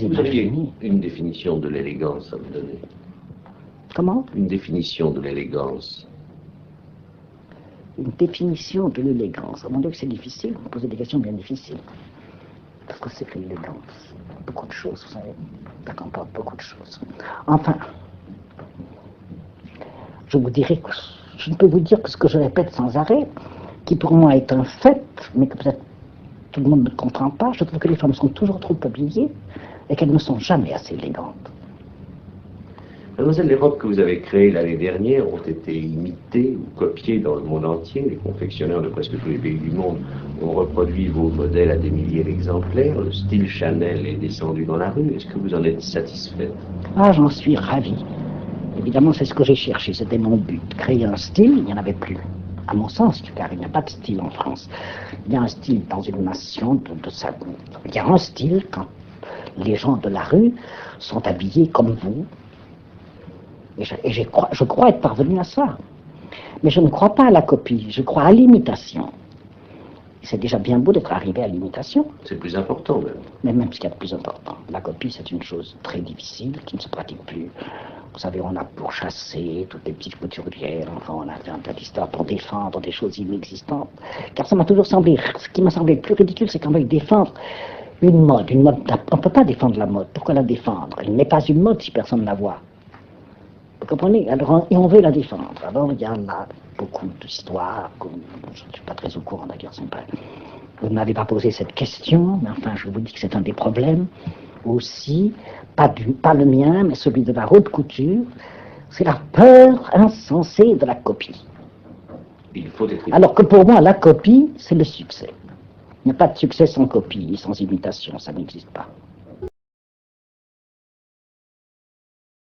Vous auriez une définition de l'élégance à me donner? Comment? Une définition de l'élégance. Une définition de l'élégance. Mon Dieu, que c'est difficile. Vous posez des questions bien difficiles. Parce que c'est que l'élégance. Beaucoup de choses, vous savez. Ça comporte beaucoup de choses. Enfin, je vous dirai que je ne peux vous dire que ce que je répète sans arrêt, qui pour moi est un fait, mais que peut-être tout le monde ne comprend pas. Je trouve que les femmes sont toujours trop habillées et qu'elles ne sont jamais assez élégantes. Mademoiselle, les robes que vous avez créées l'année dernière ont été imitées ou copiées dans le monde entier. Les confectionneurs de presque tous les pays du monde ont reproduit vos modèles à des milliers d'exemplaires. Le style Chanel est descendu dans la rue. Est-ce que vous en êtes satisfaite? Ah, j'en suis ravie. Évidemment, c'est ce que j'ai cherché, c'était mon but. Créer un style, il n'y en avait plus. À mon sens, car il n'y a pas de style en France. Il y a un style dans une nation de ça. Il y a un style quand les gens de la rue sont habillés comme vous. Et je crois être parvenu à ça. Mais je ne crois pas à la copie, je crois à l'imitation. C'est déjà bien beau d'être arrivé à l'imitation. C'est plus important même. Mais même ce qu'il y a de plus important. La copie, c'est une chose très difficile qui ne se pratique plus. Vous savez, on a pourchassé toutes les petites couturières, enfin, on a fait un tas d'histoires pour défendre des choses inexistantes. Car ça m'a toujours semblé, ce qui m'a semblé le plus ridicule, c'est qu'on veuille défendre une mode. On ne peut pas défendre la mode. Pourquoi la défendre? Elle n'est pas une mode si personne ne la voit. Vous comprenez? Alors, et on veut la défendre. Alors, il y a là beaucoup d'histoires, je ne suis pas très au courant d'ailleurs, vous ne m'avez pas posé cette question, mais enfin, je vous dis que c'est un des problèmes aussi, pas le mien, mais celui de la haute couture, c'est la peur insensée de la copie. Il faut être... Alors que pour moi, la copie, c'est le succès. Il n'y a pas de succès sans copie, sans imitation, ça n'existe pas.